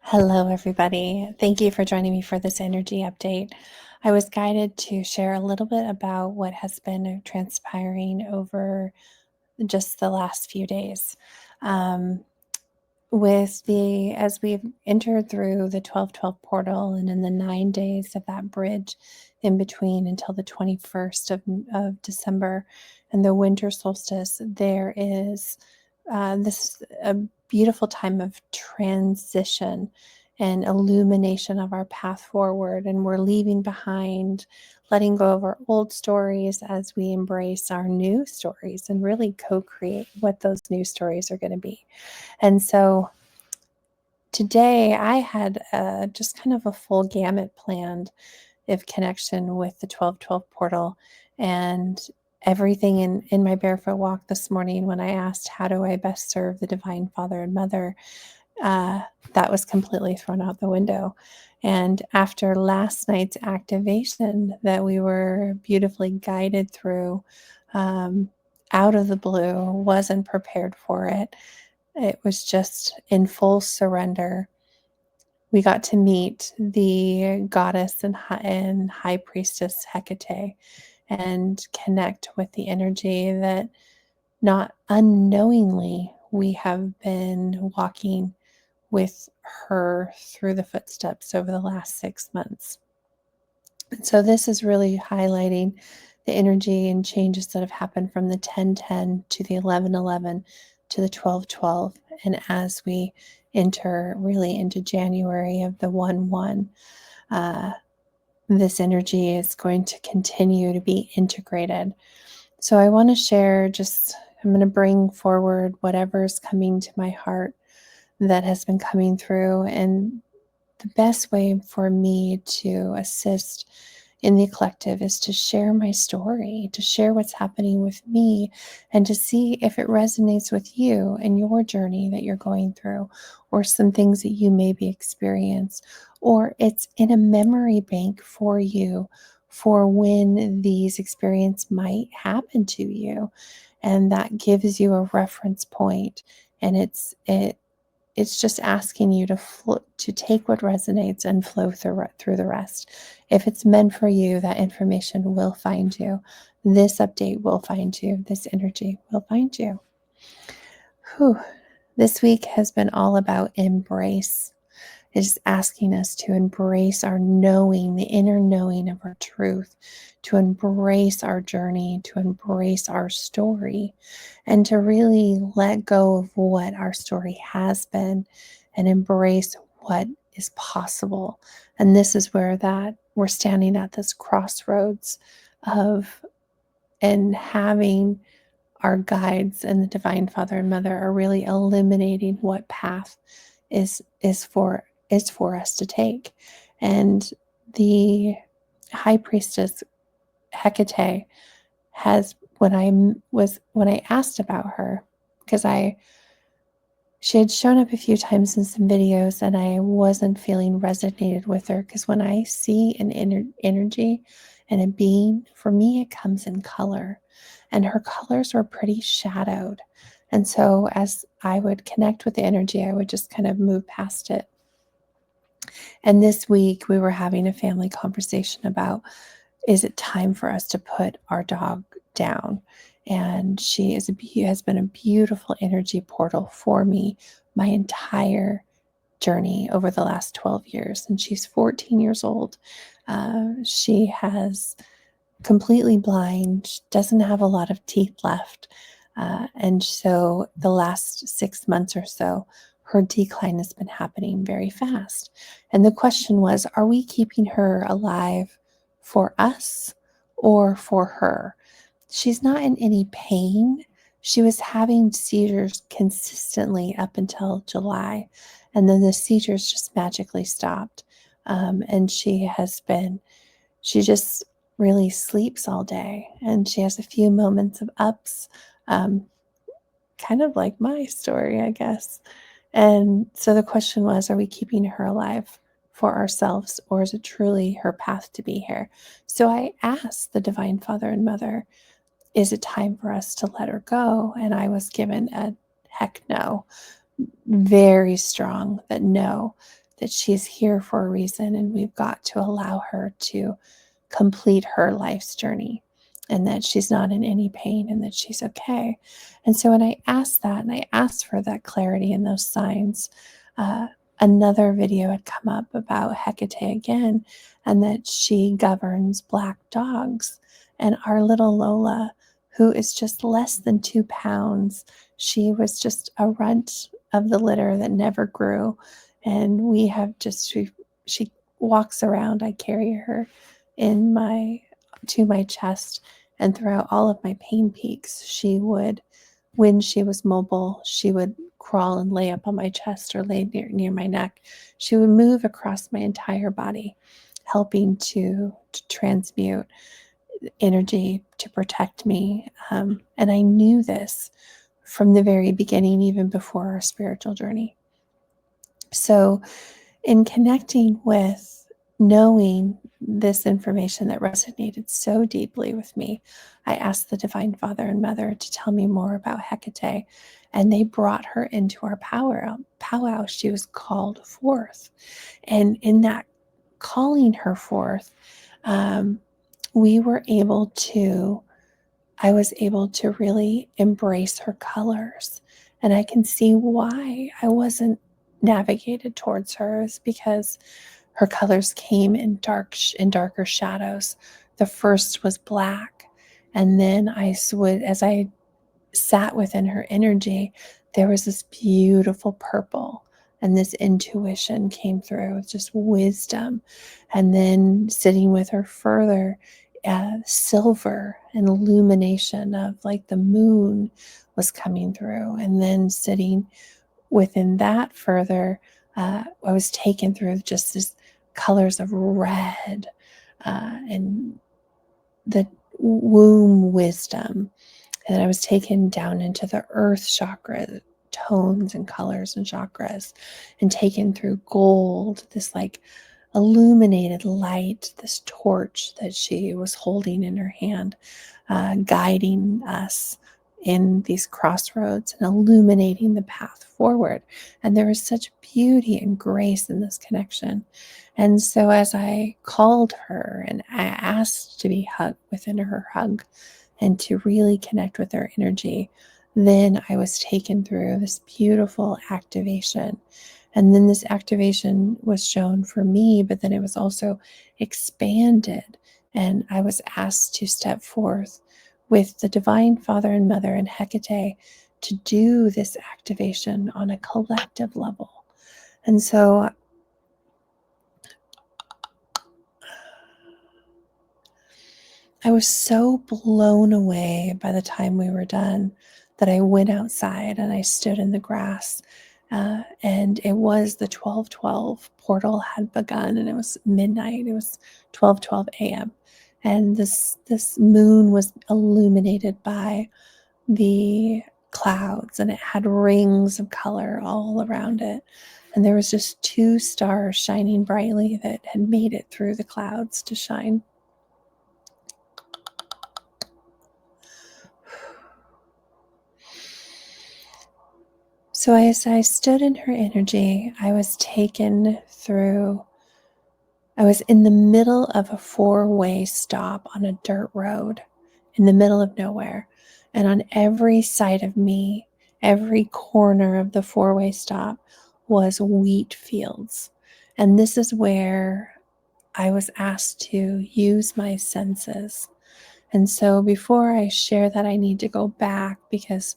Hello, everybody. Thank you for joining me for this energy update. I was guided to share a little bit about what has been transpiring over just the last few days. Um, as we've entered through the 1212 portal and in the 9 days of that bridge in between until the 21st of December and the winter solstice, there is this a beautiful time of transition and illumination of our path forward. And we're leaving behind, letting go of our old stories as we embrace our new stories and really co-create what those new stories are going to be. And so today I had just kind of a full gamut planned of connection with the 1212 portal and everything in my barefoot walk this morning when I asked, how do I best serve the Divine Father and Mother? That was completely thrown out the window. And after last night's activation that we were beautifully guided through, out of the blue, wasn't prepared for it. It was just in full surrender. We got to meet the goddess and high priestess Hecate and connect with the energy that not unknowingly we have been walking with her through the footsteps over the last 6 months. And so this is really highlighting the energy and changes that have happened from the 1010 to the 1111 to the 1212. And as we enter really into January of the 1-1, this energy is going to continue to be integrated. So I want to share I'm going to bring forward whatever's coming to my heart that has been coming through. And the best way for me to assist in the collective is to share my story, to share what's happening with me, and to see if it resonates with you and your journey that you're going through, or some things that you maybe experience, or it's in a memory bank for you for when these experiences might happen to you. And that gives you a reference point, and it's just asking you to take what resonates and flow through the rest. If it's meant for you, that information will find you. This update will find you. This energy will find you. Whew. This week has been all about embrace. It's asking us to embrace our knowing, the inner knowing of our truth, to embrace our journey, to embrace our story, and to really let go of what our story has been and embrace what is possible. And this is where that we're standing at this crossroads of and having our guides and the Divine Father and Mother are really illuminating what path is for us to take. And the High Priestess Hecate has, when I asked about her, because she had shown up a few times in some videos and I wasn't feeling resonated with her, because when I see an energy and a being, for me it comes in color, and her colors were pretty shadowed. And so as I would connect with the energy, I would just kind of move past it. And this week we were having a family conversation about, is it time for us to put our dog down? And she has been a beautiful energy portal for me my entire journey over the last 12 years. And she's 14 years old. She has completely blind, she doesn't have a lot of teeth left. And so the last 6 months or so, her decline has been happening very fast. And the question was, are we keeping her alive for us or for her? She's not in any pain. She was having seizures consistently up until July, and then the seizures just magically stopped. And she just really sleeps all day, and she has a few moments of ups, um, kind of like my story, I guess. And so the question was, are we keeping her alive for ourselves, or is it truly her path to be here? So I asked the Divine Father and Mother, is it time for us to let her go? And I was given a heck no, very strong that no, that she's here for a reason, and we've got to allow her to complete her life's journey, and that she's not in any pain, and that she's okay. And so when I asked that, and I asked for that clarity and those signs, another video had come up about Hecate again, and that she governs black dogs. And our little Lola, who is just less than 2 pounds, she was just a runt of the litter that never grew. And we have just, she walks around. I carry her to my chest, and throughout all of my pain peaks, she would, when she was mobile, she would crawl and lay up on my chest or lay near my neck. She would move across my entire body, helping to transmute energy to protect me. And I knew this from the very beginning, even before our spiritual journey. So in connecting with, knowing this information that resonated so deeply with me, I asked the Divine Father and Mother to tell me more about Hecate, and they brought her into our powwow. She was called forth. And in that calling her forth, we were able to, I was able to really embrace her colors. And I can see why I wasn't navigated towards her, is because her colors came in darker shadows. The first was black, and then as I sat within her energy, there was this beautiful purple, and this intuition came through, just wisdom. And then sitting with her further, silver and illumination of like the moon was coming through. And then sitting within that further, I was taken through just this colors of red, and the womb wisdom. And then I was taken down into the earth chakra, tones and colors and chakras, and taken through gold, this like illuminated light, this torch that she was holding in her hand, guiding us in these crossroads and illuminating the path forward. And there was such beauty and grace in this connection. And so as I called her and I asked to be hugged within her hug and to really connect with her energy, then I was taken through this beautiful activation. And then this activation was shown for me, but then it was also expanded. And I was asked to step forth with the Divine Father and Mother and Hecate to do this activation on a collective level. And so I was so blown away by the time we were done that I went outside and I stood in the grass. And it was the 12:12 portal had begun, and it was midnight. It was 12:12 a.m. And this moon was illuminated by the clouds, and it had rings of color all around it. And there was just 2 stars shining brightly that had made it through the clouds to shine. So as I stood in her energy, I was taken through, I was in the middle of a 4-way stop on a dirt road in the middle of nowhere. And on every side of me, every corner of the 4-way stop was wheat fields. And this is where I was asked to use my senses. And so before I share that, I need to go back, because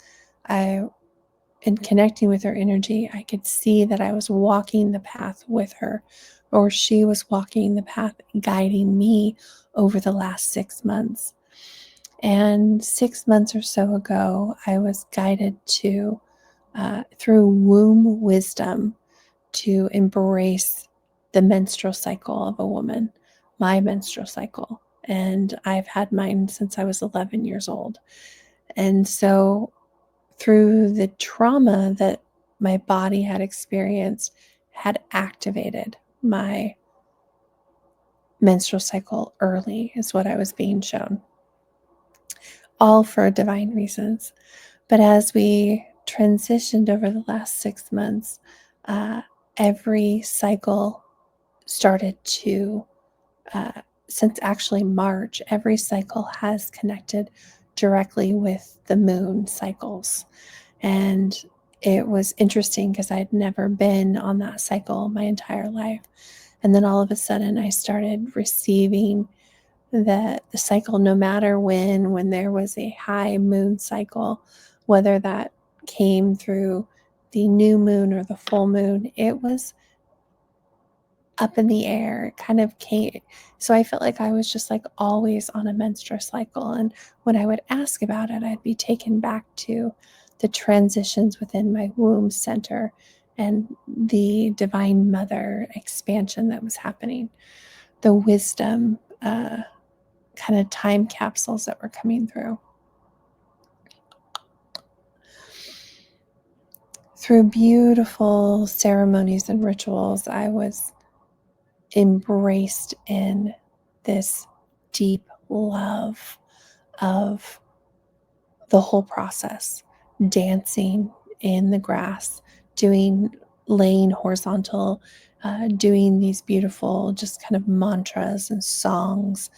in connecting with her energy, I could see that I was walking the path with her, or she was walking the path guiding me over the last 6 months. And 6 months or so ago, I was guided to, through womb wisdom, to embrace the menstrual cycle of a woman, my menstrual cycle. And I've had mine since I was 11 years old. And so through the trauma that my body had experienced, had activated my menstrual cycle early, is what I was being shown, all for divine reasons. But as we transitioned over the last 6 months, every cycle started to, since actually March, every cycle has connected directly with the moon cycles. And it was interesting because I'd never been on that cycle my entire life. And then all of a sudden I started receiving the cycle, no matter when there was a high moon cycle, whether that came through the new moon or the full moon, it was up in the air. It kind of came. So I felt like I was just like always on a menstrual cycle. And when I would ask about it, I'd be taken back to the transitions within my womb center and the Divine Mother expansion that was happening, the wisdom kind of time capsules that were coming through. Through beautiful ceremonies and rituals, I was embraced in this deep love of the whole process, dancing in the grass, laying horizontal, doing these beautiful just kind of mantras and songs.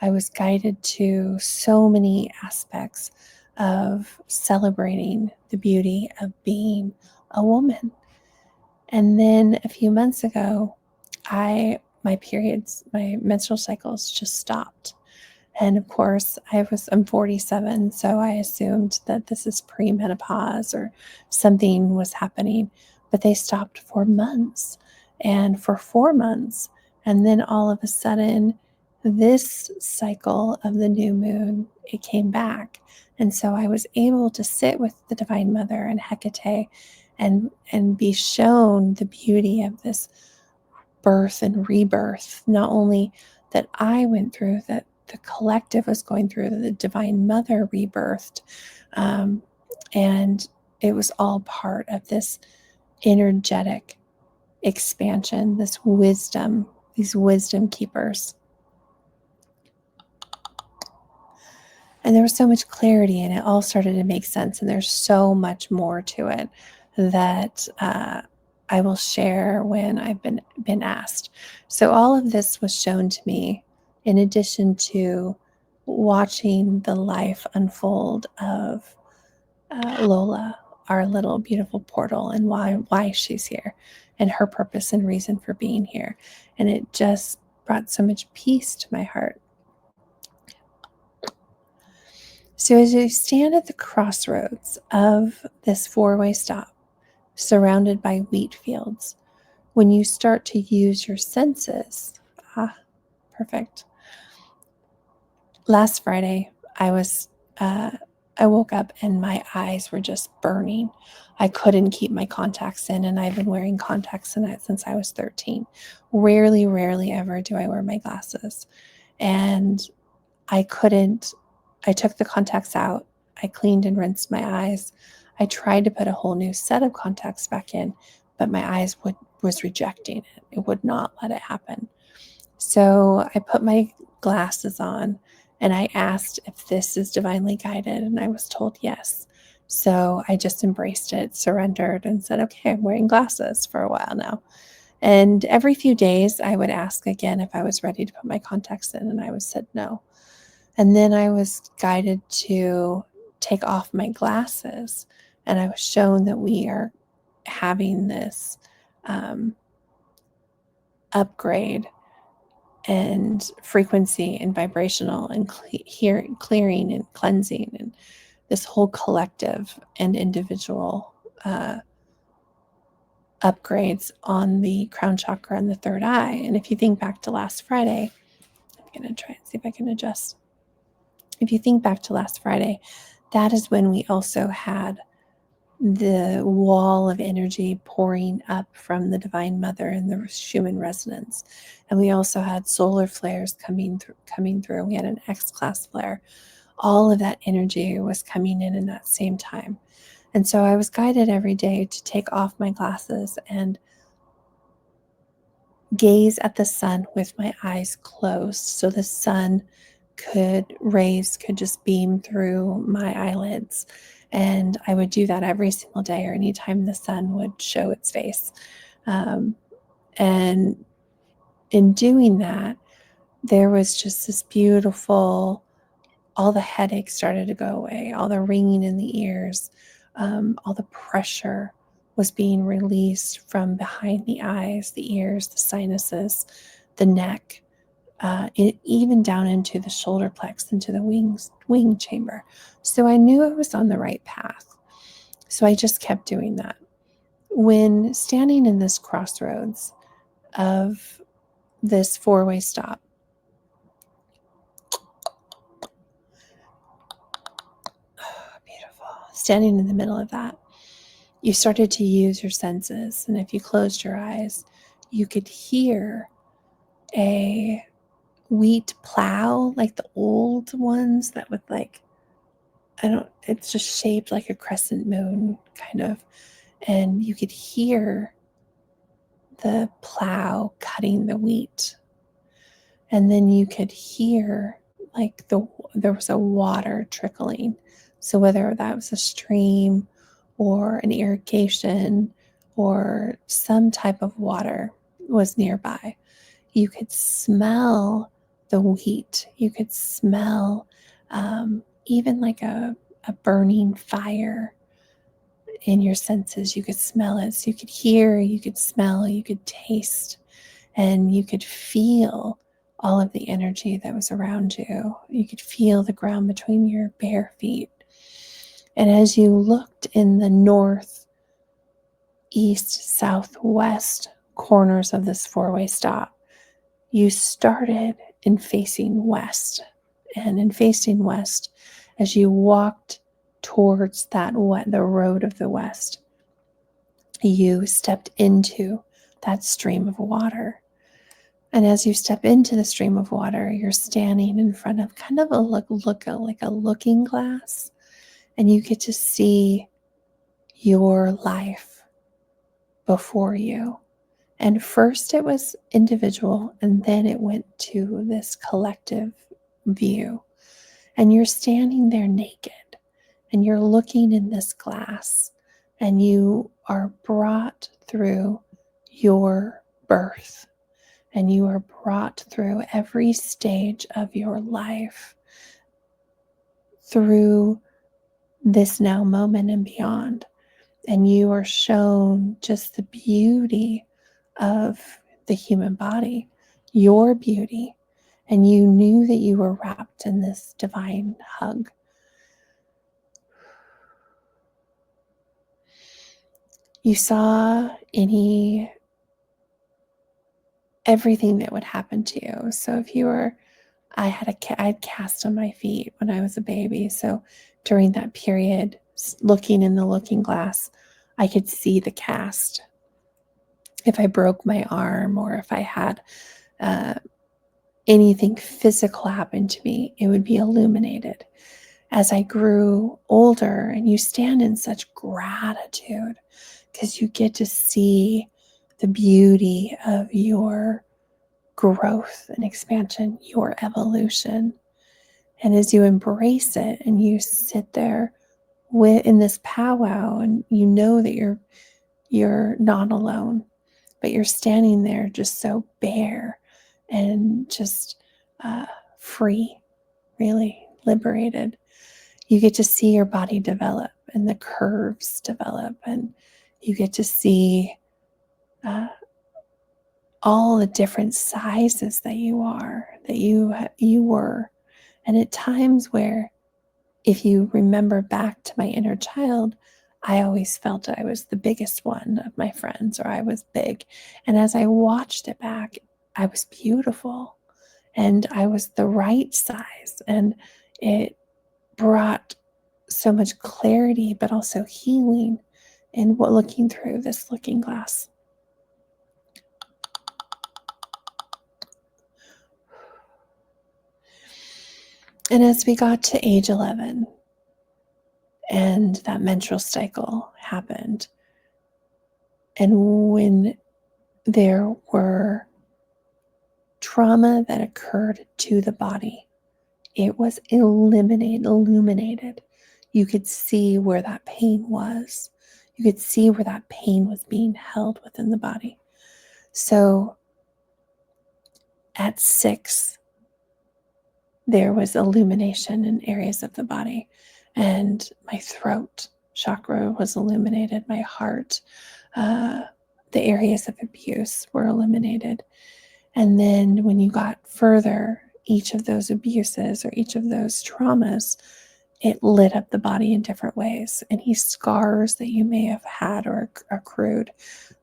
I was guided to so many aspects of celebrating the beauty of being a woman. And then a few months ago, my periods, my menstrual cycles just stopped. And of course, I'm 47, so I assumed that this is premenopause or something was happening, but they stopped for months and for 4 months. And then all of a sudden, this cycle of the new moon, it came back. And so I was able to sit with the Divine Mother and Hecate and be shown the beauty of this birth and rebirth, not only that I went through, that the collective was going through, the Divine Mother rebirthed. And it was all part of this energetic expansion, this wisdom, these wisdom keepers. And there was so much clarity, and it all started to make sense. And there's so much more to it that I will share when I've been asked. So all of this was shown to me in addition to watching the life unfold of Lola, our little beautiful portal, and why she's here, and her purpose and reason for being here. And it just brought so much peace to my heart. So as you stand at the crossroads of this four-way stop, surrounded by wheat fields, when you start to use your senses, perfect. Last Friday, I woke up and my eyes were just burning. I couldn't keep my contacts in, and I've been wearing contacts since I was 13. Rarely ever do I wear my glasses. And I took the contacts out. I cleaned and rinsed my eyes. I tried to put a whole new set of contacts back in, but my eyes was rejecting it. It would not let it happen. So I put my glasses on and I asked if this is divinely guided, and I was told yes. So I just embraced it, surrendered, and said, okay, I'm wearing glasses for a while now. And every few days I would ask again if I was ready to put my contacts in, and I was said no. And then I was guided to take off my glasses, and I was shown that we are having this upgrade and frequency and vibrational and clearing and cleansing, and this whole collective and individual upgrades on the crown chakra and the third eye. And if you think back to last Friday, I'm going to try and see if I can adjust. If you think back to last Friday, that is when we also had the wall of energy pouring up from the Divine Mother and the Schumann resonance. And we also had solar flares coming through. We had an X-class flare. All of that energy was coming in that same time. And so I was guided every day to take off my glasses and gaze at the sun with my eyes closed, so the sun could just beam through my eyelids. And I would do that every single day, or anytime the sun would show its face. And in doing that, there was just this beautiful, all the headaches started to go away, all the ringing in the ears, all the pressure was being released from behind the eyes, the ears, the sinuses, the neck, even down into the shoulder plex, into the wing chamber. So I knew I was on the right path. So I just kept doing that. When standing in this crossroads of this four-way stop, beautiful, standing in the middle of that, you started to use your senses. And if you closed your eyes, you could hear a wheat plow, like the old ones that would it's just shaped like a crescent moon kind of. And you could hear the plow cutting the wheat. And then you could hear like there was a water trickling. So whether that was a stream or an irrigation or some type of water was nearby, you could smell the wheat. You could smell even like a burning fire in your senses. You could smell it. So you could hear, you could smell, you could taste, and you could feel all of the energy that was around you. You could feel the ground between your bare feet. And as you looked in the north, east, southwest corners of this four-way stop, you started in facing west. And in facing west, as you walked towards the road of the west, you stepped into that stream of water. And as you step into the stream of water, you're standing in front of kind of like a looking glass, and you get to see your life before you. And first it was individual, and then it went to this collective view. And you're standing there naked, and you're looking in this glass, and you are brought through your birth, and you are brought through every stage of your life, through this now moment and beyond. And you are shown just the beauty of the human body, your beauty. And you knew that you were wrapped in this divine hug. You saw everything that would happen to you. So if you were, I had cast on my feet when I was a baby. So during that period, looking in the looking glass, I could see the cast. If I broke my arm, or if I had anything physical happen to me, it would be illuminated. As I grew older, and you stand in such gratitude because you get to see the beauty of your growth and expansion, your evolution. And as you embrace it and you sit there in this powwow, and you know that you're not alone, but you're standing there just so bare and just free, really liberated. You get to see your body develop, and the curves develop, and you get to see all the different sizes that you were. And at times where, if you remember back to my inner child, I always felt I was the biggest one of my friends, or I was big. And as I watched it back, I was beautiful, and I was the right size, and it brought so much clarity, but also healing in looking through this looking glass. And as we got to age 11, and that menstrual cycle happened, and when there were trauma that occurred to the body, it was illuminated. You could see where that pain was. You could see where that pain was being held within the body. So at 6, there was illumination in areas of the body, and my throat chakra was illuminated, my heart, the areas of abuse were illuminated. And then when you got further, each of those abuses or each of those traumas, it lit up the body in different ways. Any scars that you may have had or accrued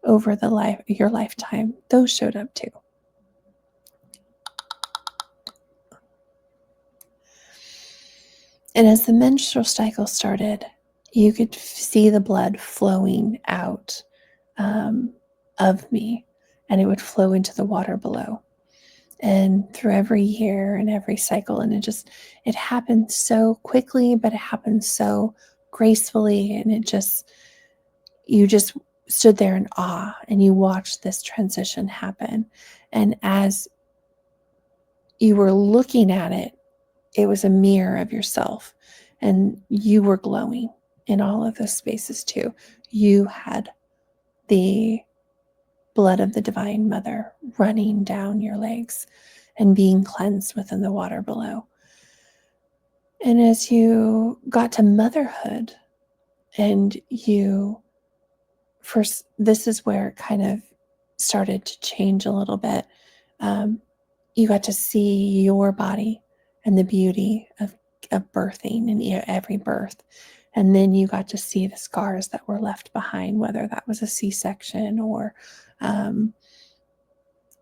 over your lifetime, those showed up too. And as the menstrual cycle started, you could see the blood flowing out of me, and it would flow into the water below. And through every year and every cycle, and it happened so quickly, but it happened so gracefully, and you just stood there in awe, and you watched this transition happen. And as you were looking at it, it was a mirror of yourself, and you were glowing in all of those spaces too. You had the blood of the Divine Mother running down your legs and being cleansed within the water below. And as you got to motherhood, and this is where it kind of started to change a little bit. You got to see your body and the beauty of birthing and every birth. And then you got to see the scars that were left behind, whether that was a C-section or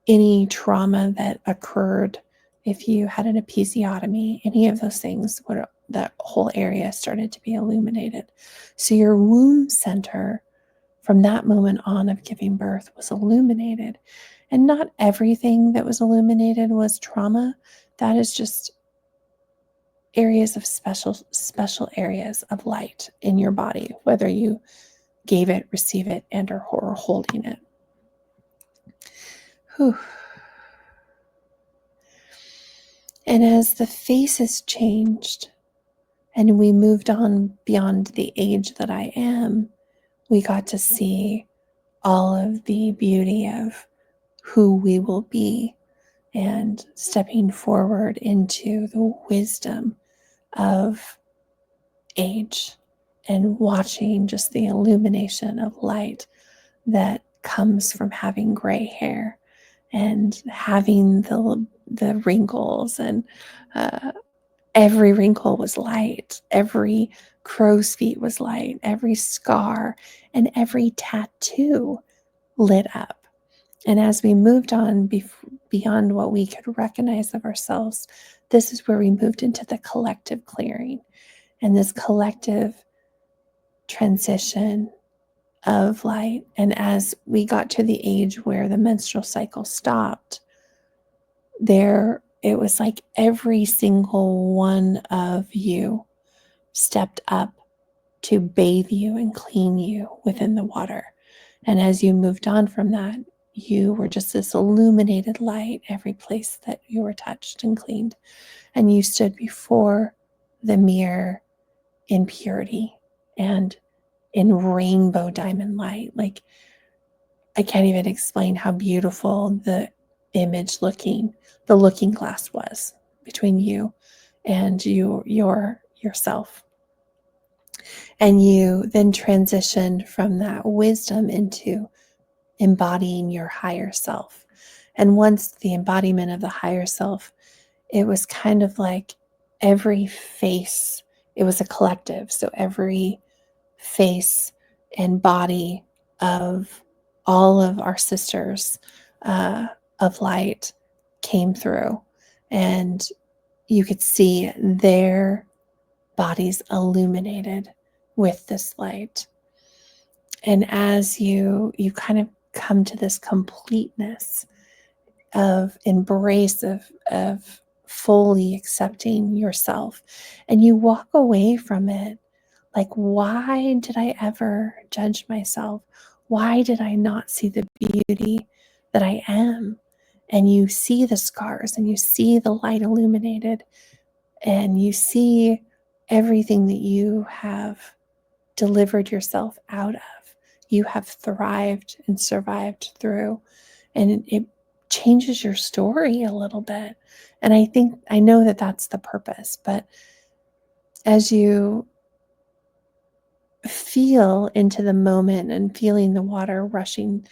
any trauma that occurred. If you had an episiotomy, any of those things, that whole area started to be illuminated. So your womb center, from that moment on of giving birth, was illuminated. And not everything that was illuminated was trauma. That is just areas of special areas of light in your body, whether you gave it, receive it, and or holding it. Whew. And as the faces changed and we moved on beyond the age that I am, we got to see all of the beauty of who we will be, and stepping forward into the wisdom of age, and watching just the illumination of light that comes from having gray hair and having the wrinkles, and every wrinkle was light, every crow's feet was light, every scar and every tattoo lit up. And as we moved on beyond what we could recognize of ourselves, this is where we moved into the collective clearing and this collective transition of light. And as we got to the age where the menstrual cycle stopped, it was like every single one of you stepped up to bathe you and clean you within the water. And as you moved on from that, you were just this illuminated light every place that you were touched and cleaned. And you stood before the mirror in purity and in rainbow diamond light. Like, I can't even explain how beautiful the looking glass was between you and yourself. And you then transitioned from that wisdom into embodying your higher self. And once the embodiment of the higher self, it was kind of like every face, it was a collective. So every face and body of all of our sisters of light came through, and you could see their bodies illuminated with this light. And as you kind of come to this completeness of embrace of fully accepting yourself, and you walk away from it like, why did I ever judge myself? Why did I not see the beauty that I am? And you see the scars, and you see the light illuminated, and you see everything that you have delivered yourself out of. You have thrived and survived through. and it changes your story a little bit. And I know that that's the purpose, but as you feel into the moment and feeling the water rushing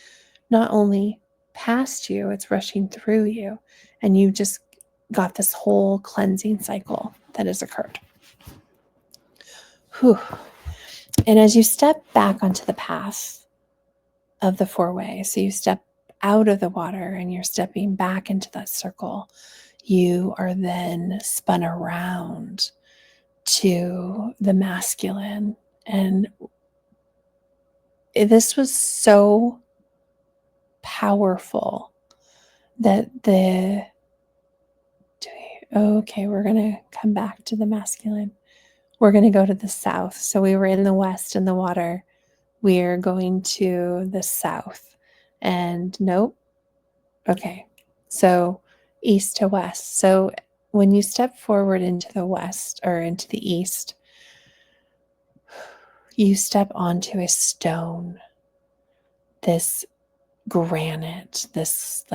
not only past you, it's rushing through you, and you just got this whole cleansing cycle that has occurred. Whew. And as you step back onto the path of the four-way, so you step out of the water and you're stepping back into that circle, you are then spun around to the masculine. And this was so powerful that okay, we're going to come back to the masculine. We're going to go to the south. So we were in the west in the water. We're going to the south. And nope. Okay. So east to west. So when you step forward into the west or into the east, you step onto a stone, this granite, this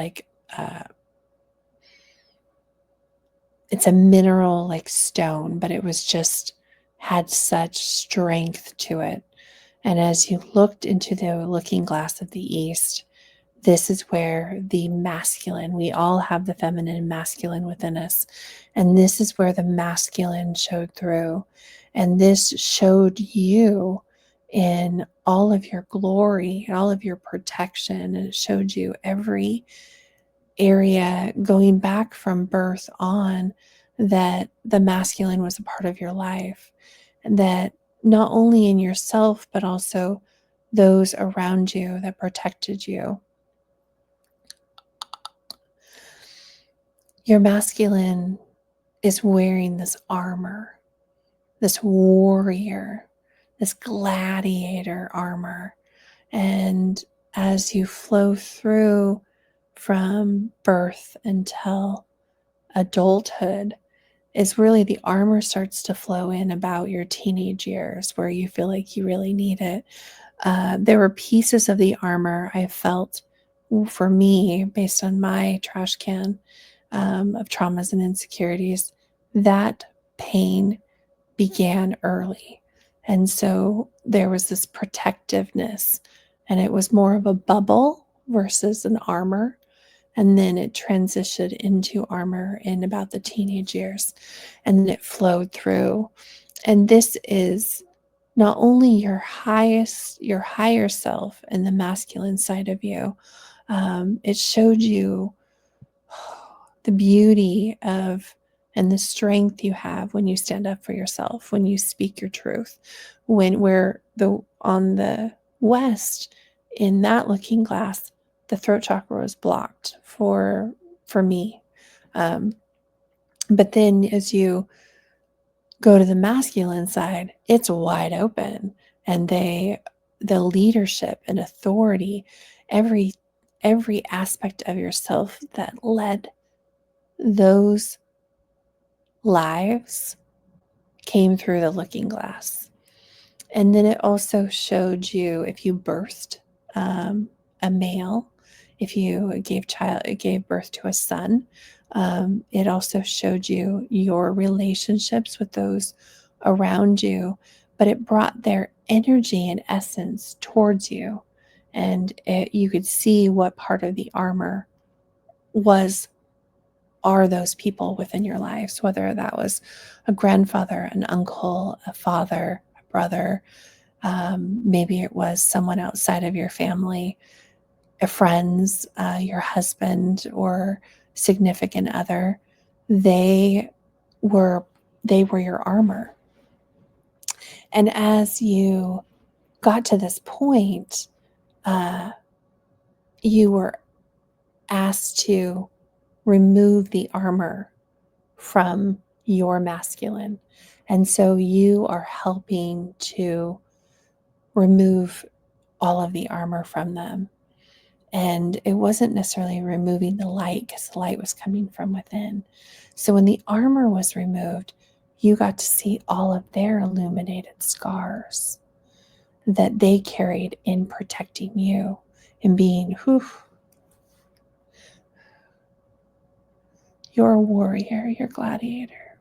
it's a mineral like stone, but it was just had such strength to it. And as you looked into the looking glass of the east, this is where the masculine, we all have the feminine and masculine within us. And this is where the masculine showed through. And this showed you in all of your glory, all of your protection. And it showed you every area going back from birth on that the masculine was a part of your life. And that not only in yourself, but also those around you that protected you. Your masculine is wearing this armor, this warrior, this gladiator armor. And as you flow through from birth until adulthood, is really the armor starts to flow in about your teenage years where you feel like you really need it. There were pieces of the armor I felt for me based on my trash can of traumas and insecurities. That pain began early. And so there was this protectiveness, and it was more of a bubble versus an armor. And then it transitioned into armor in about the teenage years, and then it flowed through. And this is not only your higher self and the masculine side of you. It showed you the beauty of and the strength you have when you stand up for yourself, when you speak your truth, on the west in that looking glass, the throat chakra was blocked for me. But then as you go to the masculine side, it's wide open, and the leadership and authority, every aspect of yourself that led those lives came through the looking glass. And then it also showed you if you birthed a male, if you gave birth to a son, it also showed you your relationships with those around you, but it brought their energy and essence towards you. And you could see what part of the armor are those people within your lives, whether that was a grandfather, an uncle, a father, a brother, maybe it was someone outside of your family, a friends, your husband or significant other. They were your armor. And as you got to this point, you were asked to remove the armor from your masculine. And so you are helping to remove all of the armor from them. And it wasn't necessarily removing the light, because the light was coming from within. So when the armor was removed, you got to see all of their illuminated scars that they carried in protecting you and being your warrior, your gladiator.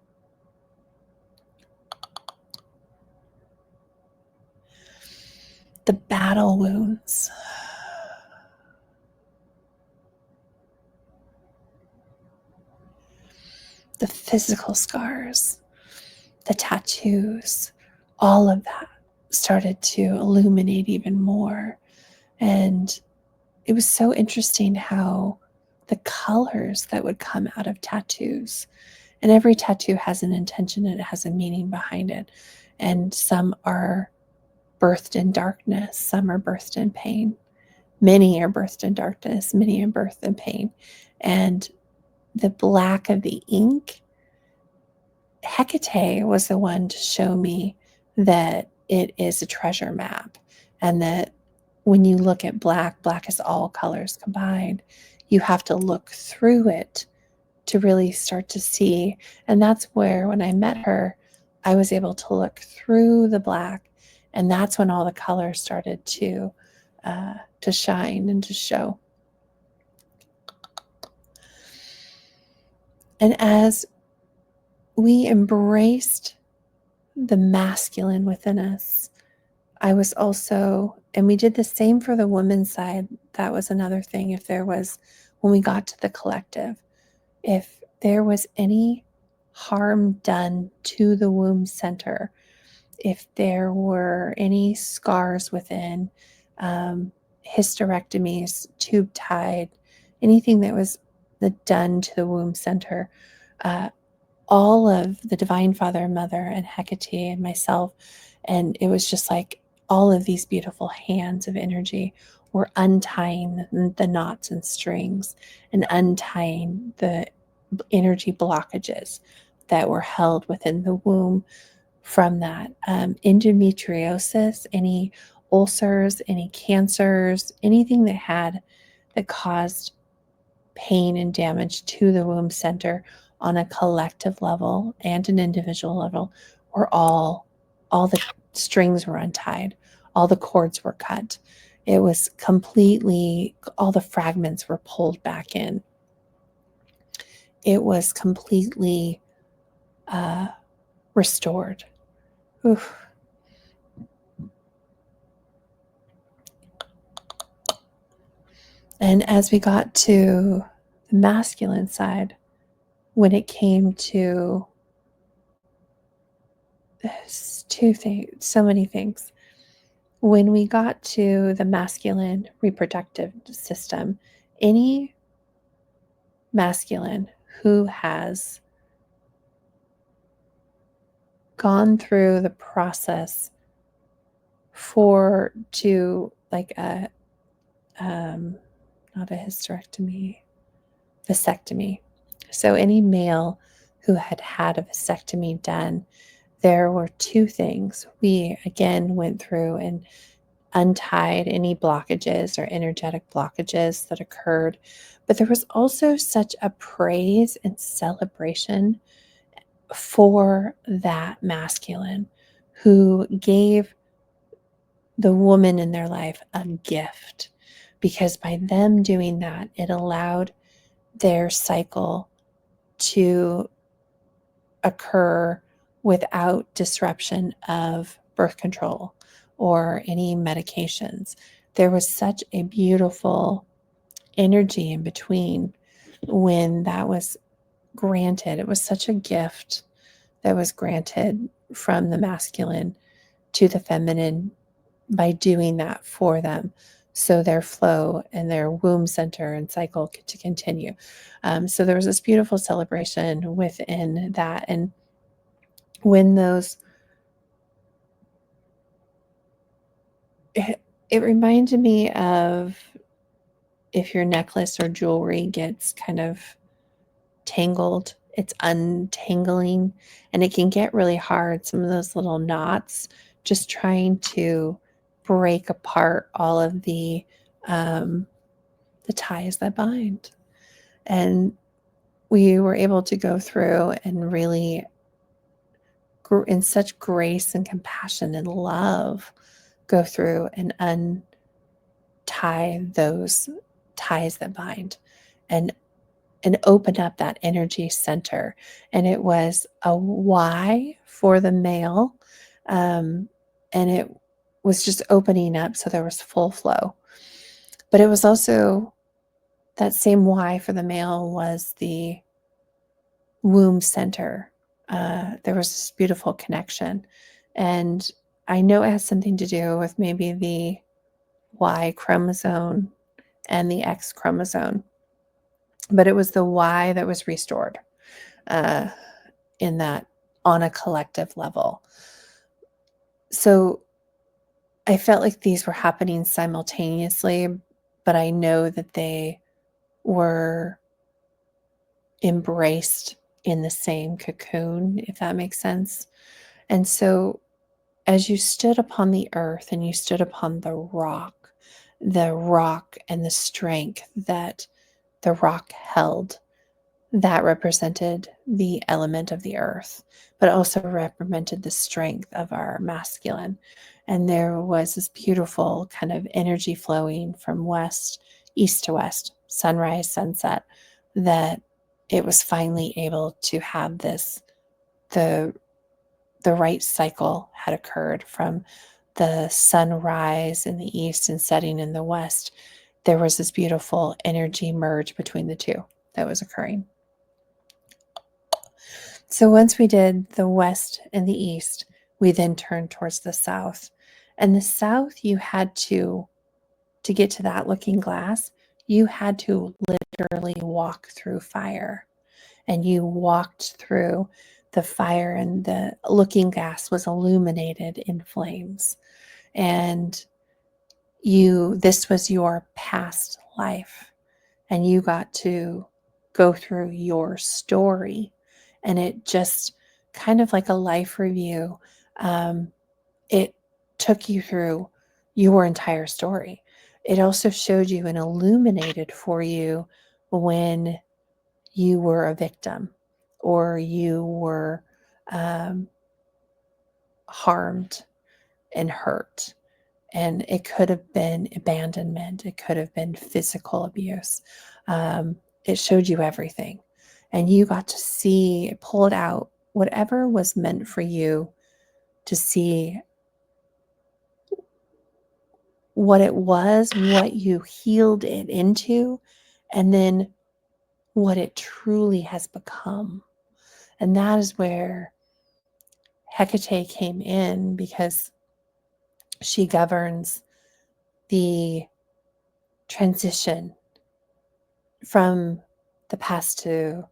The battle wounds. The physical scars, the tattoos, all of that started to illuminate even more. And it was so interesting how the colors that would come out of tattoos, and every tattoo has an intention and it has a meaning behind it. And some are birthed in darkness, some are birthed in pain. Many are birthed in darkness, many are birthed in pain. And the black of the ink, Hecate was the one to show me that it is a treasure map, and that when you look at black, black is all colors combined. You have to look through it to really start to see. And that's where, when I met her, I was able to look through the black, and that's when all the colors started to shine and to show. And as we embraced the masculine within us, I was also, and we did the same for the women's side. That was another thing. If there was, when we got to the collective, if there was any harm done to the womb center, if there were any scars within, hysterectomies, tube tied, anything that was done to the womb center, all of the Divine Father and Mother and Hecate and myself, and it was just like all of these beautiful hands of energy were untying the knots and strings and untying the energy blockages that were held within the womb from that. Endometriosis, any ulcers, any cancers, anything that caused pain and damage to the womb center on a collective level and an individual level, were all the strings were untied, all the cords were cut. It was completely, all the fragments were pulled back in. It was completely restored. Oof. And as we got to the masculine side, when it came to two things, so many things. When we got to the masculine reproductive system, any masculine who has gone through the process like a not a hysterectomy, vasectomy. So any male who had had a vasectomy done, there were two things. We again went through and untied any blockages or energetic blockages that occurred. But there was also such a praise and celebration for that masculine who gave the woman in their life a gift, because by them doing that, it allowed their cycle to occur without disruption of birth control or any medications. There was such a beautiful energy in between when that was granted. It was such a gift that was granted from the masculine to the feminine by doing that for them, so their flow and their womb center and cycle to continue. So there was this beautiful celebration within that. And when it reminded me of if your necklace or jewelry gets kind of tangled, it's untangling, and it can get really hard. Some of those little knots, just trying to break apart all of the ties that bind. And we were able to go through and really, in such grace and compassion and love, go through and untie those ties that bind and and open up that energy center. And it was a Y for the male. And it was just opening up. So there was full flow. But it was also that same Y for the male was the womb center. There was this beautiful connection. And I know it has something to do with maybe the Y chromosome and the X chromosome, but it was the Y that was restored uh, in that on a collective level. So I felt like these were happening simultaneously, but I know that they were embraced in the same cocoon, if that makes sense. And so as you stood upon the earth and you stood upon the rock and the strength that the rock held, that represented the element of the earth, but also represented the strength of our masculine. And there was this beautiful kind of energy flowing from east to west, sunrise, sunset, that it was finally able to have this, the right cycle had occurred from the sunrise in the east and setting in the west. There was this beautiful energy merge between the two that was occurring. So once we did the west and the east, we then turned towards the south. And the south, you had to get to that looking glass, you had to literally walk through fire. And you walked through the fire, and the looking glass was illuminated in flames. And this was your past life. And you got to go through your story. And it just kind of like a life review. It took you through your entire story. It also showed you and illuminated for you when you were a victim or you were harmed and hurt. And it could have been abandonment. It could have been physical abuse. It showed you everything. And you got to see, pull it out, whatever was meant for you to see what it was, what you healed it into, and then what it truly has become. And that is where Hecate came in, because she governs the transition from the past to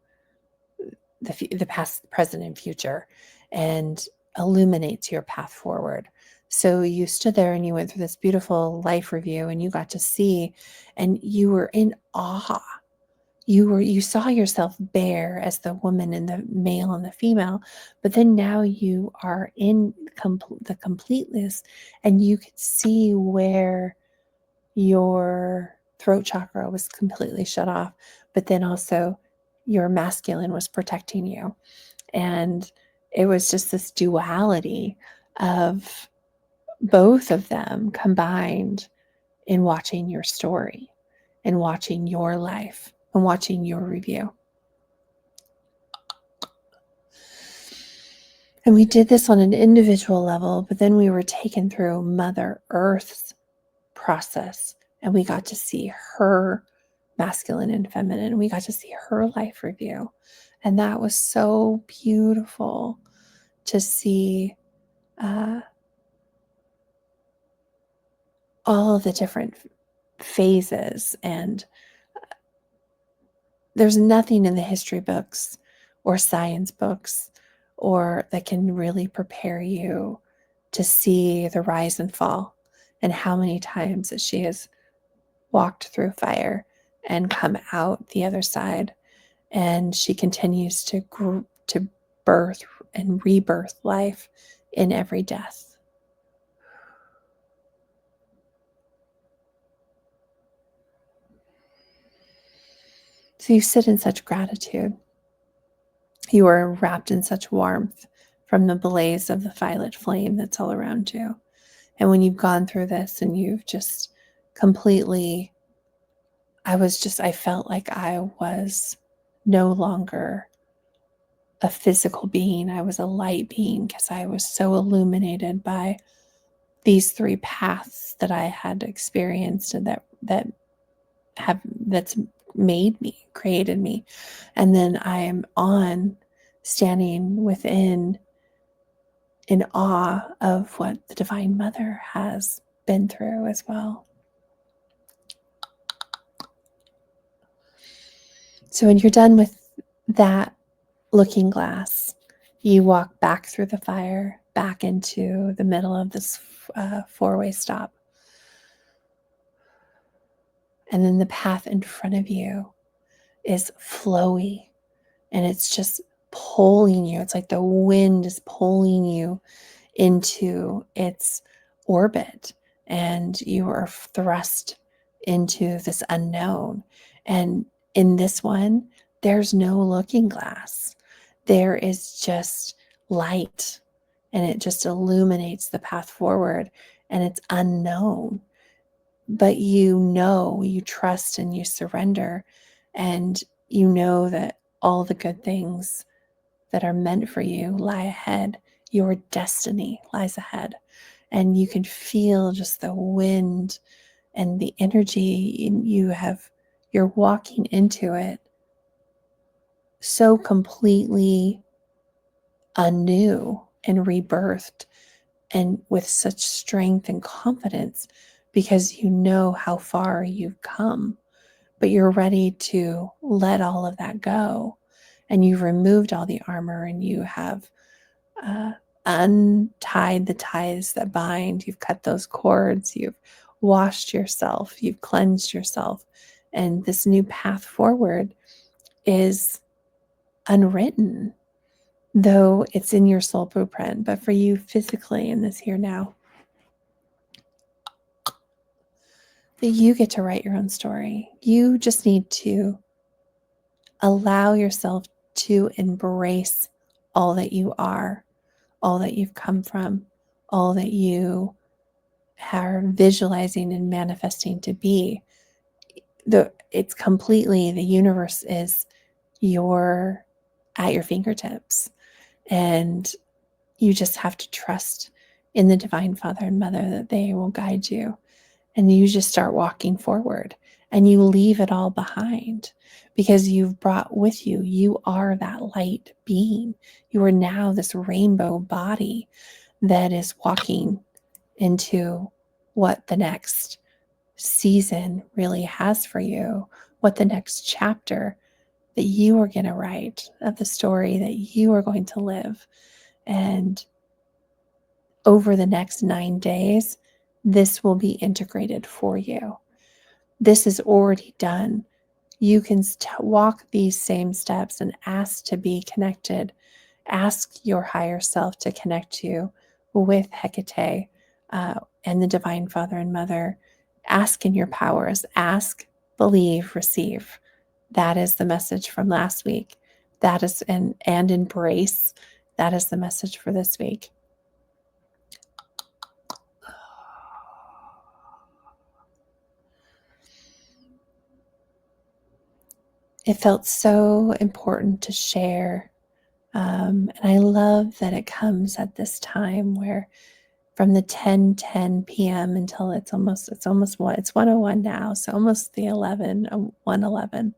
the past, present, and future, and illuminates your path forward. So you stood there and you went through this beautiful life review, and you got to see, and you were in awe. You saw yourself bare as the woman and the male and the female, but then now you are in the completeness, and you could see where your throat chakra was completely shut off, but then also your masculine was protecting you. And it was just this duality of both of them combined in watching your story and watching your life and watching your review. And we did this on an individual level, but then we were taken through Mother Earth's process, and we got to see her masculine and feminine. We got to see her life review. And that was so beautiful to see all of the different phases. And there's nothing in the history books or science books or that can really prepare you to see the rise and fall, and how many times that she has walked through fire and come out the other side. And she continues to birth and rebirth life in every death. So you sit in such gratitude. You are wrapped in such warmth from the blaze of the violet flame that's all around you. And when you've gone through this and you've just completely, I felt like I was no longer a physical being. I was a light being because I was so illuminated by these three paths that I had experienced and that's made me, created me. And then I am standing within in awe of what the Divine Mother has been through as well. So when you're done with that looking glass, you walk back through the fire, back into the middle of this four-way stop. And then the path in front of you is flowy, and it's just pulling you. It's like the wind is pulling you into its orbit, and you are thrust into this unknown. And in this one, there's no looking glass. There is just light, and it just illuminates the path forward, and it's unknown. But you trust and you surrender, and you know that all the good things that are meant for you lie ahead. Your destiny lies ahead. And you can feel just the wind and the energy you're walking into it so completely anew and rebirthed, and with such strength and confidence, because you know how far you've come, but you're ready to let all of that go. And you've removed all the armor, and you have untied the ties that bind. You've cut those cords. You've washed yourself. You've cleansed yourself. And this new path forward is unwritten, though it's in your soul blueprint, but for you physically in this here now, that you get to write your own story. You just need to allow yourself to embrace all that you are, all that you've come from, all that you are visualizing and manifesting to be. It's completely, the universe is at your fingertips, and you just have to trust in the Divine Father and Mother that they will guide you. And you just start walking forward, and you leave it all behind, because you've brought with you, you are that light being. You are now this rainbow body that is walking into what the next season really has for you, what the next chapter that you are going to write of the story that you are going to live. And over the next 9 days, this will be integrated for you. This is already done. You can walk these same steps and ask to be connected. Ask your higher self to connect you with Hecate and the Divine Father and Mother. Ask in your powers. Ask, believe, receive. That is the message from last week. That is and embrace. That is the message for this week. It felt so important to share. And I love that it comes at this time where from the 10:10 p.m. until it's almost what, it's 1:01 now, so almost the 1:11,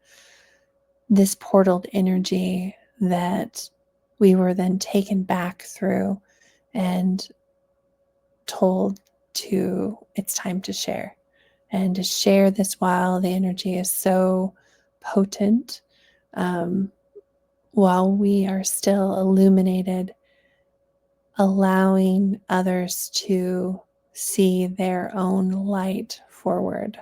this portaled energy that we were then taken back through and told it's time to share, and to share this while the energy is so potent, while we are still illuminated, allowing others to see their own light forward.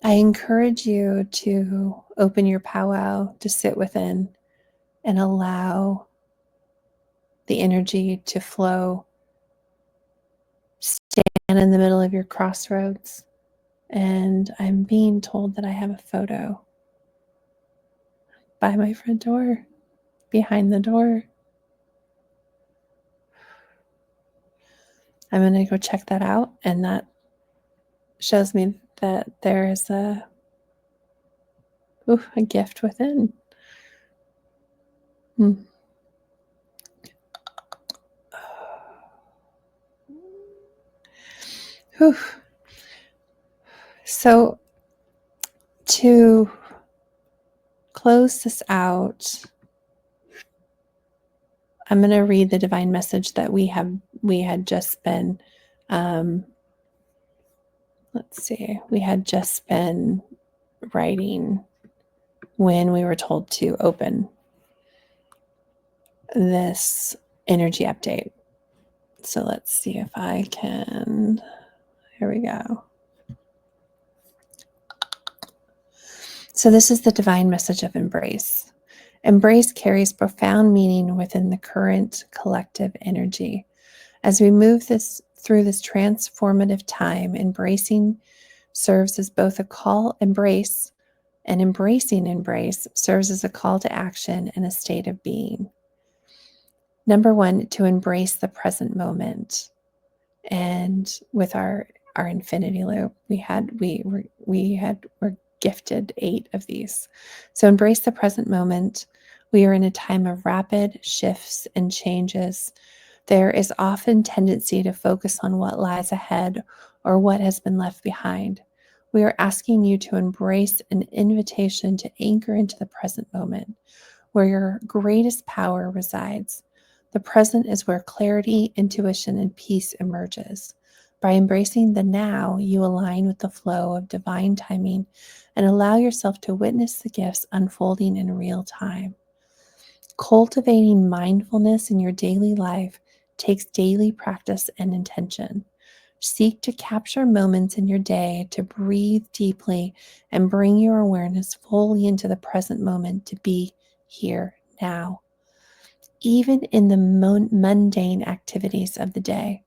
I encourage you to open your powwow, to sit within and allow the energy to flow. Stand in the middle of your crossroads, and I'm being told that I have a photo by my front door, behind the door. I'm going to go check that out. And that shows me that there is a gift within. Whew. So to close this out, I'm going to read the divine message that we had just been, we had just been writing when we were told to open this energy update. So let's see if I can, here we go. So this is the divine message of embrace. Embrace carries profound meaning within the current collective energy. As we move through this transformative time, embracing serves as both a call, embrace, and embracing embrace serves as a call to action and a state of being. Number one, to embrace the present moment. And with our infinity loop, we're gifted 8 of these. So embrace the present moment. We are in a time of rapid shifts and changes. There is often tendency to focus on what lies ahead or what has been left behind. We are asking you to embrace an invitation to anchor into the present moment, where your greatest power resides. The present is where clarity, intuition, and peace emerges. By embracing the now, you align with the flow of divine timing and allow yourself to witness the gifts unfolding in real time. Cultivating mindfulness in your daily life takes daily practice and intention. Seek to capture moments in your day to breathe deeply and bring your awareness fully into the present moment to be here now. Even in the mundane activities of the day,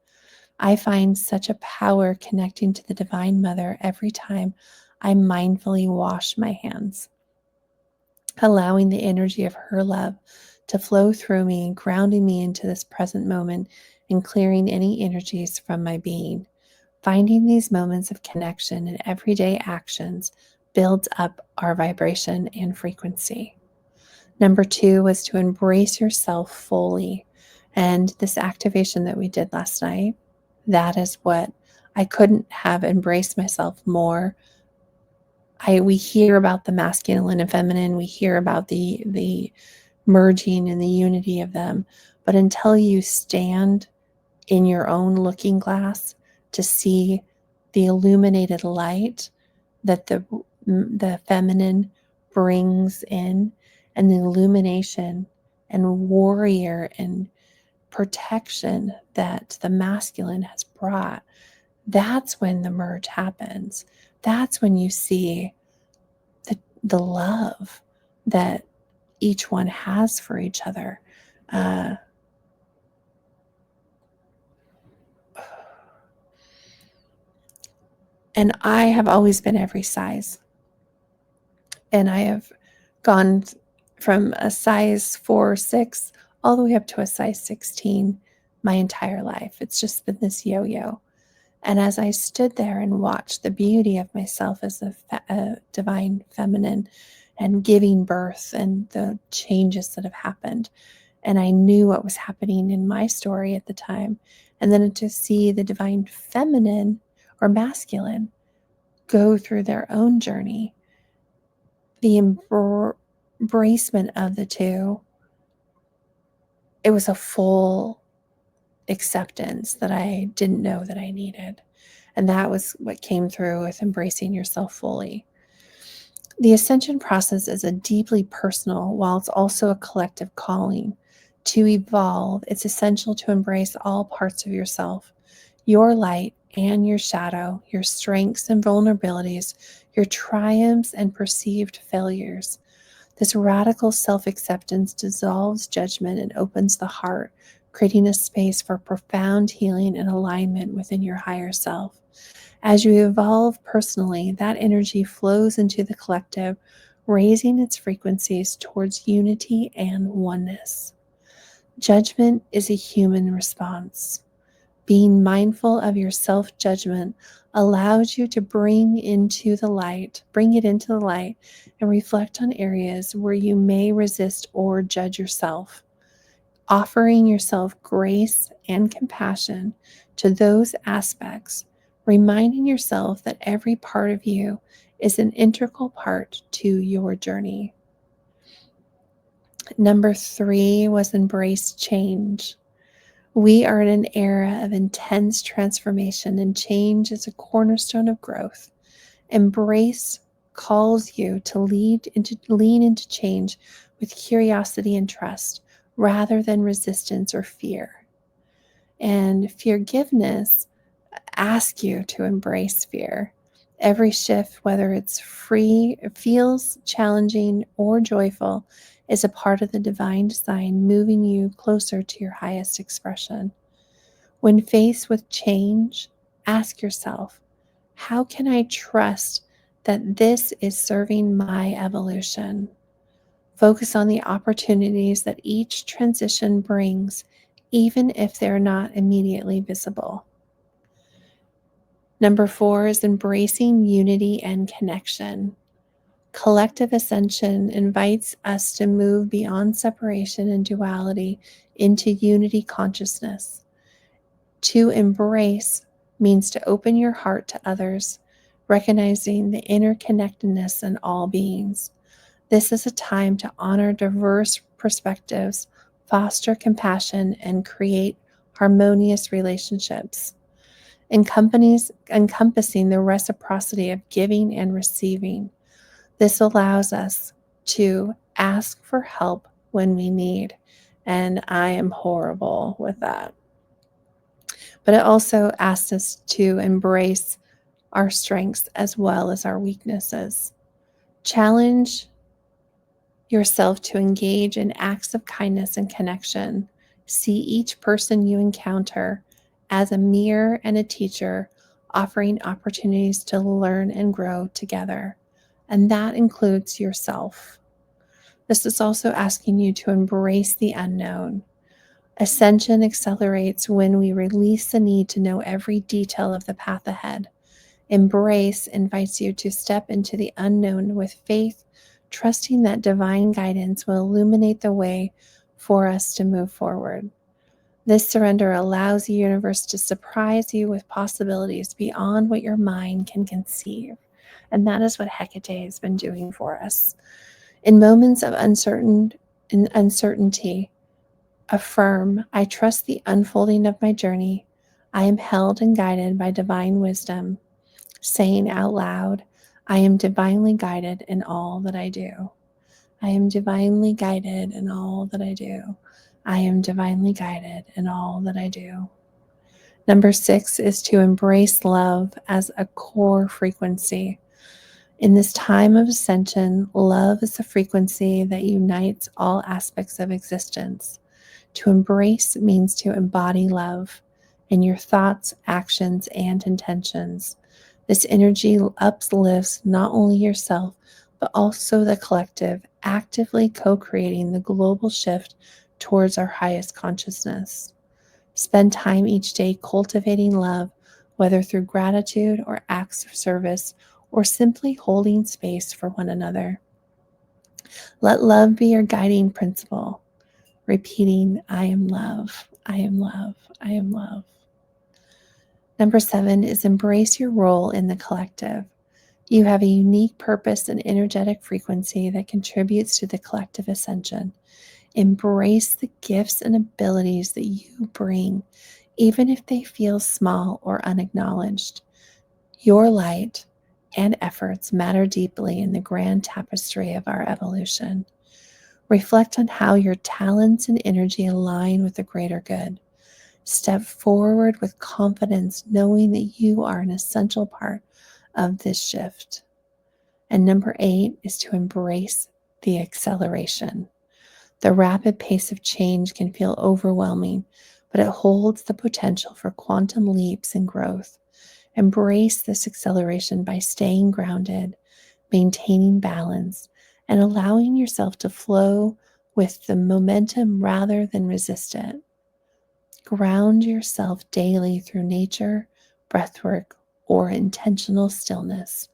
I find such a power connecting to the Divine Mother every time I mindfully wash my hands, allowing the energy of her love to flow through me and grounding me into this present moment and clearing any energies from my being. Finding these moments of connection in everyday actions builds up our vibration and frequency. Number 2 was to embrace yourself fully. And this activation that we did last night, that is what I couldn't have embraced myself more. We hear about the masculine and feminine, we hear about the merging and the unity of them, but until you stand in your own looking glass to see the illuminated light that the feminine brings in, and the illumination and warrior and protection that the masculine has brought, that's when the merge happens. That's when you see the love that each one has for each other. And I have always been every size. And I have gone from a size 4, 6, all the way up to a size 16 my entire life. It's just been this yo-yo. And as I stood there and watched the beauty of myself as a divine feminine and giving birth and the changes that have happened, and I knew what was happening in my story at the time, and then to see the divine feminine or masculine go through their own journey, the embracement of the two, it was a full acceptance that I didn't know that I needed. And that was what came through with embracing yourself fully. The ascension process is a deeply personal, while it's also a collective calling. To evolve, it's essential to embrace all parts of yourself, your light and your shadow, your strengths and vulnerabilities, your triumphs and perceived failures. This radical self-acceptance dissolves judgment and opens the heart, creating a space for profound healing and alignment within your higher self. As you evolve personally, that energy flows into the collective, raising its frequencies towards unity and oneness. Judgment is a human response. Being mindful of your self-judgment allows you to bring it into the light, and reflect on areas where you may resist or judge yourself. Offering yourself grace and compassion to those aspects, reminding yourself that every part of you is an integral part to your journey. Number 3 was embrace change. We are in an era of intense transformation, and change is a cornerstone of growth. Embrace calls you to lean into change with curiosity and trust rather than resistance or fear. And forgiveness asks you to embrace fear. Every shift, whether it's feels challenging or joyful, is a part of the divine design moving you closer to your highest expression. When faced with change, ask yourself, how can I trust that this is serving my evolution? Focus on the opportunities that each transition brings, even if they're not immediately visible. Number 4 is embracing unity and connection. Collective ascension invites us to move beyond separation and duality into unity consciousness. To embrace means to open your heart to others, recognizing the interconnectedness in all beings. This is a time to honor diverse perspectives, foster compassion, and create harmonious relationships, encompassing the reciprocity of giving and receiving. This allows us to ask for help when we need, and I am horrible with that. But it also asks us to embrace our strengths as well as our weaknesses. Challenge yourself to engage in acts of kindness and connection. See each person you encounter as a mirror and a teacher, offering opportunities to learn and grow together. And that includes yourself. This is also asking you to embrace the unknown. Ascension accelerates when we release the need to know every detail of the path ahead. Embrace invites you to step into the unknown with faith, trusting that divine guidance will illuminate the way for us to move forward. This surrender allows the universe to surprise you with possibilities beyond what your mind can conceive. And that is what Hecate has been doing for us. In moments of uncertainty, affirm, I trust the unfolding of my journey. I am held and guided by divine wisdom. Saying out loud, I am divinely guided in all that I do. I am divinely guided in all that I do. I am divinely guided in all that I do. Number 6 is to embrace love as a core frequency. In this time of ascension, love is a frequency that unites all aspects of existence. To embrace means to embody love in your thoughts, actions, and intentions. This energy uplifts not only yourself, but also the collective, actively co-creating the global shift towards our highest consciousness. Spend time each day cultivating love, whether through gratitude or acts of service, or simply holding space for one another. Let love be your guiding principle, repeating, I am love, I am love, I am love. Number 7 is embrace your role in the collective. You have a unique purpose and energetic frequency that contributes to the collective ascension. Embrace the gifts and abilities that you bring, even if they feel small or unacknowledged. Your light and efforts matter deeply in the grand tapestry of our evolution. Reflect on how your talents and energy align with the greater good. Step forward with confidence, knowing that you are an essential part of this shift. And number 8 is to embrace the acceleration. The rapid pace of change can feel overwhelming, but it holds the potential for quantum leaps and growth. Embrace this acceleration by staying grounded, maintaining balance, and allowing yourself to flow with the momentum rather than resist it. Ground yourself daily through nature, breathwork, or intentional stillness.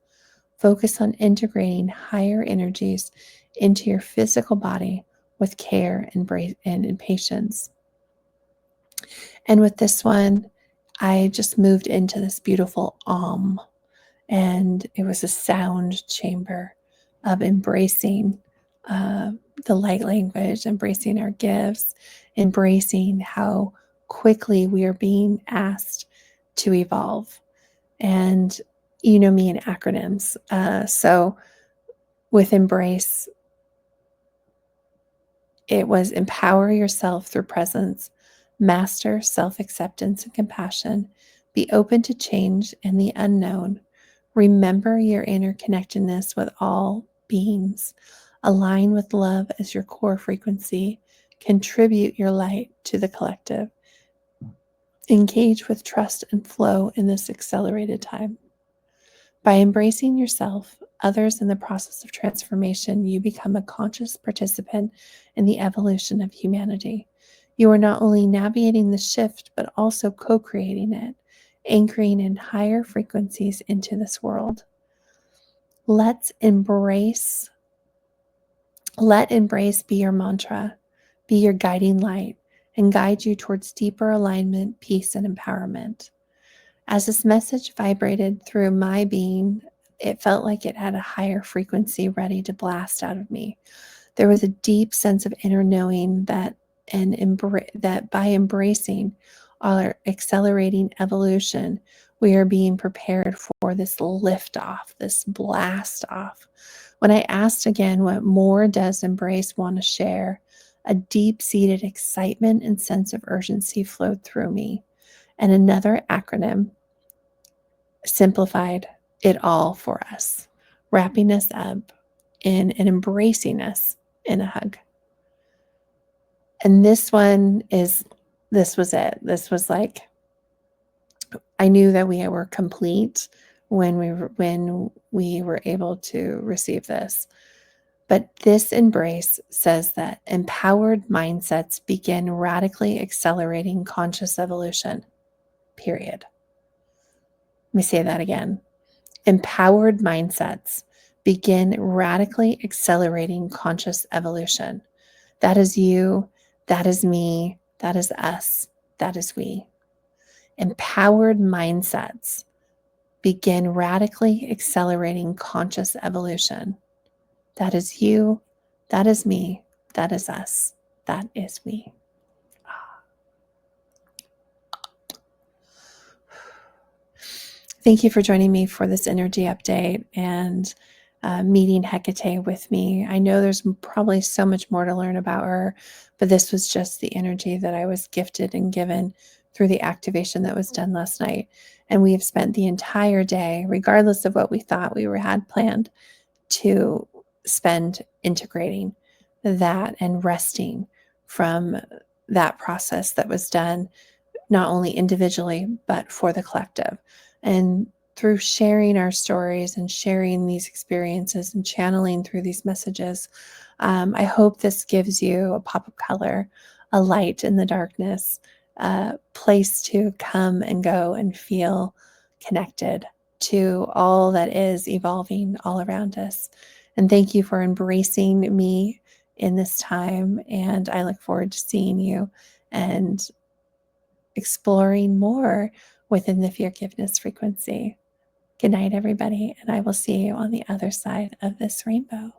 Focus on integrating higher energies into your physical body with care and patience. And with this one, I just moved into this beautiful and it was a sound chamber of embracing the light language, embracing our gifts, embracing how quickly we are being asked to evolve. And you know me in acronyms. So with Embrace, it was empower yourself through presence, master self-acceptance and compassion, be open to change and the unknown, remember your interconnectedness with all beings, align with love as your core frequency, contribute your light to the collective, engage with trust and flow in this accelerated time. By embracing yourself, others in the process of transformation, you become a conscious participant in the evolution of humanity. You are not only navigating the shift, but also co-creating it, anchoring in higher frequencies into this world. Let embrace be your mantra, be your guiding light, and guide you towards deeper alignment, peace, and empowerment. As this message vibrated through my being, it felt like it had a higher frequency ready to blast out of me. There was a deep sense of inner knowing that by embracing our accelerating evolution, we are being prepared for this lift off, this blast off. When I asked again, what more does Embrace want to share? A deep-seated excitement and sense of urgency flowed through me. And another acronym simplified it all for us, wrapping us up in and embracing us in a hug. And this was it. This was like, I knew that we were complete when we were able to receive this. But this embrace says that empowered mindsets begin radically accelerating conscious evolution, period. Let me say that again. Empowered mindsets begin radically accelerating conscious evolution. That is you, that is me, that is us, that is we. Empowered mindsets begin radically accelerating conscious evolution. That is you, that is me, that is us, that is we. Thank you for joining me for this energy update and meeting Hecate with me. I know there's probably so much more to learn about her, but this was just the energy that I was gifted and given through the activation that was done last night. And we have spent the entire day, regardless of what we thought we had planned, to spend integrating that and resting from that process that was done, not only individually, but for the collective. And through sharing our stories and sharing these experiences and channeling through these messages, I hope this gives you a pop of color, a light in the darkness, a place to come and go and feel connected to all that is evolving all around us. And thank you for embracing me in this time. And I look forward to seeing you and exploring more within the Feargiveness frequency. Good night, everybody, and I will see you on the other side of this rainbow.